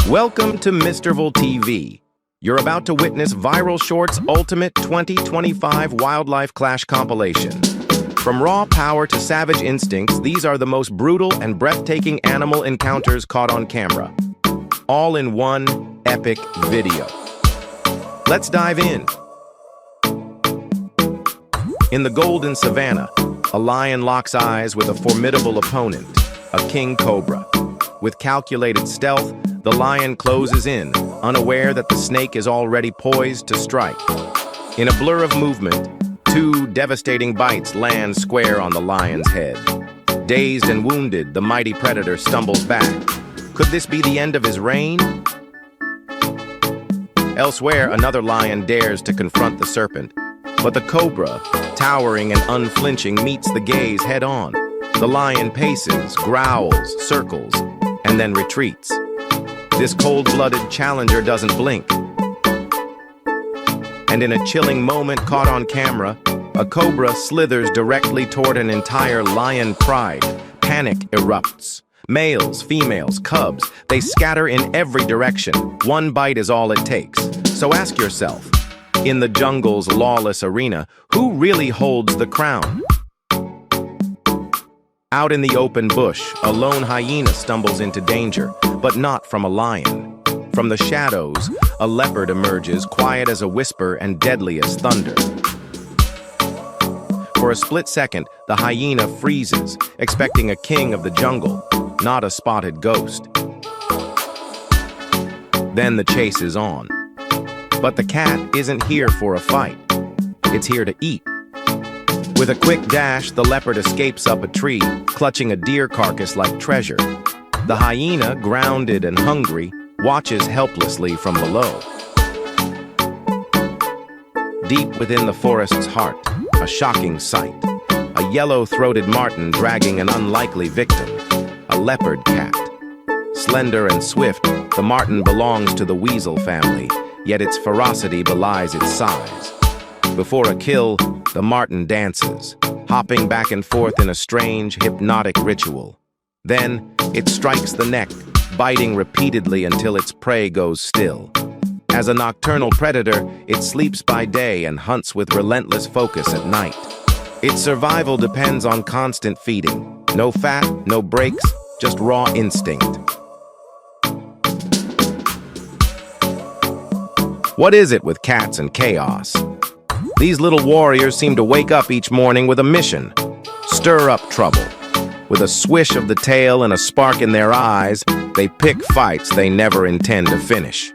Welcome to Misterval TV. You're about to witness Viral Shorts Ultimate 2025 Wildlife Clash compilation. From raw power to savage instincts, these are the most brutal and breathtaking animal encounters caught on camera. All in one epic video. Let's dive in. In the golden savanna, a lion locks eyes with a formidable opponent, a king cobra. With calculated stealth, the lion closes in, unaware that the snake is already poised to strike. In a blur of movement, two devastating bites land square on the lion's head. Dazed and wounded, the mighty predator stumbles back. Could this be the end of his reign? Elsewhere, another lion dares to confront the serpent, but the cobra, towering and unflinching, meets the gaze head-on. The lion paces, growls, circles, and then retreats. This cold-blooded challenger doesn't blink. And in a chilling moment caught on camera, a cobra slithers directly toward an entire lion pride. Panic erupts. Males, females, cubs, they scatter in every direction. One bite is all it takes. So ask yourself, in the jungle's lawless arena, who really holds the crown? Out in the open bush, a lone hyena stumbles into danger, but not from a lion. From the shadows, a leopard emerges, quiet as a whisper and deadly as thunder. For a split second, the hyena freezes, expecting a king of the jungle, not a spotted ghost. Then the chase is on. But the cat isn't here for a fight. It's here to eat. With a quick dash, the leopard escapes up a tree, clutching a deer carcass like treasure. The hyena, grounded and hungry, watches helplessly from below. Deep within the forest's heart, a shocking sight. A yellow-throated marten dragging an unlikely victim, a leopard cat. Slender and swift, the marten belongs to the weasel family, yet its ferocity belies its size. Before a kill, the marten dances, hopping back and forth in a strange, hypnotic ritual. Then, it strikes the neck, biting repeatedly until its prey goes still. As a nocturnal predator, it sleeps by day and hunts with relentless focus at night. Its survival depends on constant feeding. No fat, no breaks, just raw instinct. What is it with cats and chaos? These little warriors seem to wake up each morning with a mission: stir up trouble. With a swish of the tail and a spark in their eyes, they pick fights they never intend to finish.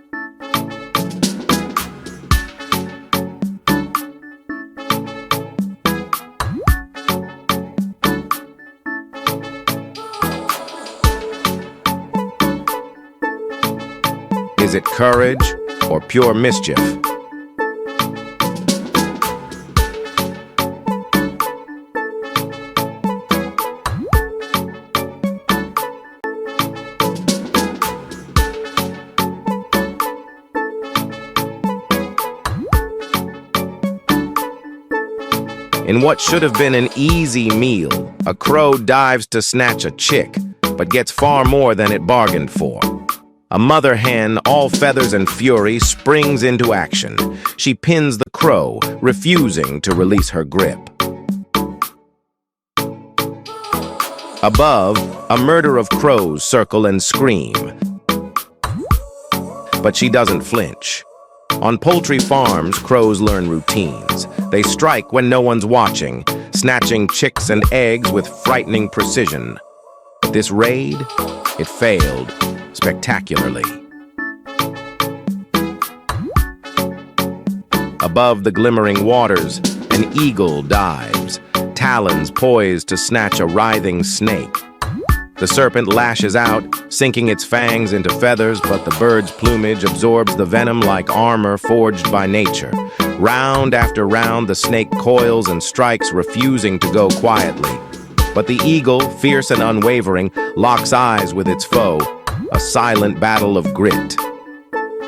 Is it courage or pure mischief? In what should have been an easy meal, a crow dives to snatch a chick, but gets far more than it bargained for. A mother hen, all feathers and fury, springs into action. She pins the crow, refusing to release her grip. Above, a murder of crows circle and scream. But she doesn't flinch. On poultry farms, crows learn routines. They strike when no one's watching, snatching chicks and eggs with frightening precision. This raid, it failed spectacularly. Above the glimmering waters, an eagle dives, talons poised to snatch a writhing snake. The serpent lashes out, sinking its fangs into feathers, but the bird's plumage absorbs the venom like armor forged by nature. Round after round, the snake coils and strikes, refusing to go quietly. But the eagle, fierce and unwavering, locks eyes with its foe, a silent battle of grit.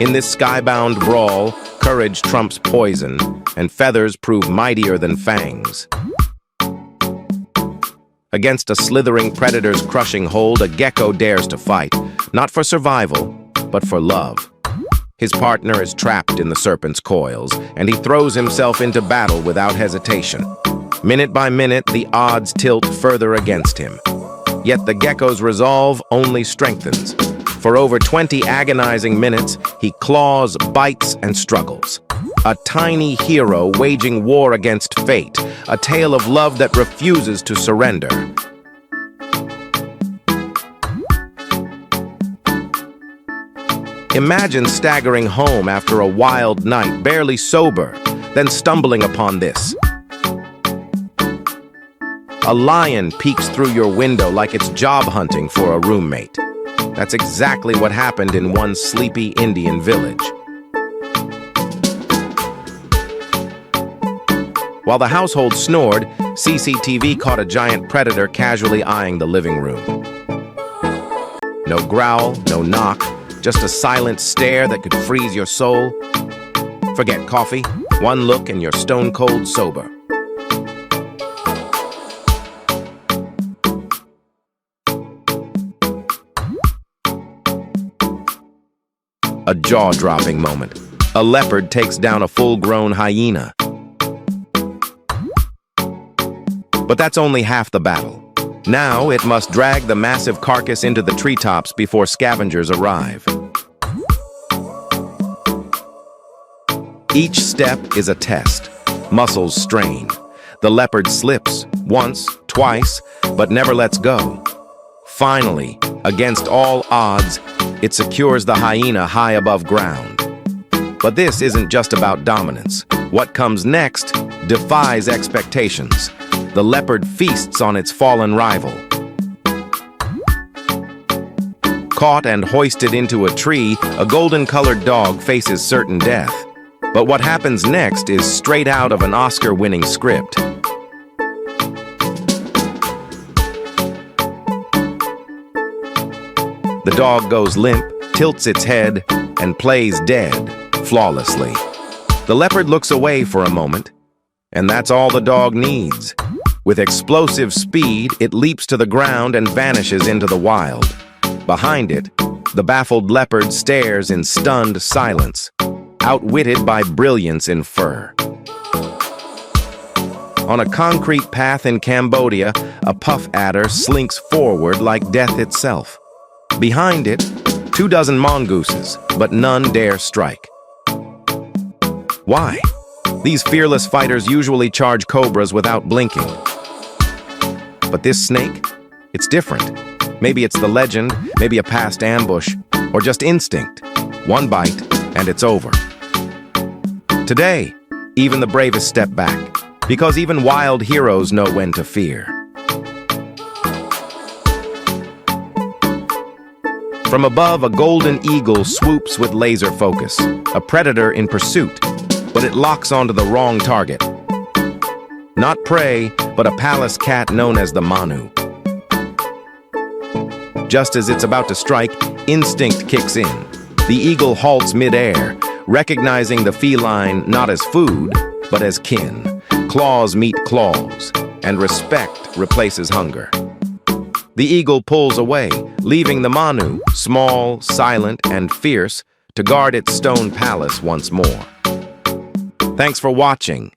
In this skybound brawl, courage trumps poison, and feathers prove mightier than fangs. Against a slithering predator's crushing hold, a gecko dares to fight, not for survival, but for love. His partner is trapped in the serpent's coils, and he throws himself into battle without hesitation. Minute by minute, the odds tilt further against him. Yet the gecko's resolve only strengthens. For over 20 agonizing minutes, he claws, bites, and struggles. A tiny hero waging war against fate, a tale of love that refuses to surrender. Imagine staggering home after a wild night, barely sober, then stumbling upon this. A lion peeks through your window like it's job hunting for a roommate. That's exactly what happened in one sleepy Indian village. While the household snored, CCTV caught a giant predator casually eyeing the living room. No growl, no knock, just a silent stare that could freeze your soul. Forget coffee, one look and you're stone cold sober. A jaw-dropping moment. A leopard takes down a full-grown hyena. But that's only half the battle. Now it must drag the massive carcass into the treetops before scavengers arrive. Each step is a test. Muscles strain. The leopard slips once, twice, but never lets go. Finally, against all odds, it secures the hyena high above ground. But this isn't just about dominance. What comes next defies expectations. The leopard feasts on its fallen rival. Caught and hoisted into a tree, a golden-colored dog faces certain death. But what happens next is straight out of an Oscar-winning script. The dog goes limp, tilts its head, and plays dead, flawlessly. The leopard looks away for a moment, and that's all the dog needs. With explosive speed, it leaps to the ground and vanishes into the wild. Behind it, the baffled leopard stares in stunned silence, outwitted by brilliance in fur. On a concrete path in Cambodia, a puff adder slinks forward like death itself. Behind it, 24 mongooses, but none dare strike. Why? These fearless fighters usually charge cobras without blinking. But this snake, it's different. Maybe it's the legend, maybe a past ambush, or just instinct. One bite, and it's over. Today, even the bravest step back, because even wild heroes know when to fear. From above, a golden eagle swoops with laser focus, a predator in pursuit, but it locks onto the wrong target. Not prey, but a palace cat known as the Manu. Just as it's about to strike, instinct kicks in. The eagle halts mid-air, recognizing the feline not as food, but as kin. Claws meet claws, and respect replaces hunger. The eagle pulls away, leaving the Manu, small, silent, and fierce, to guard its stone palace once more. Thanks for watching.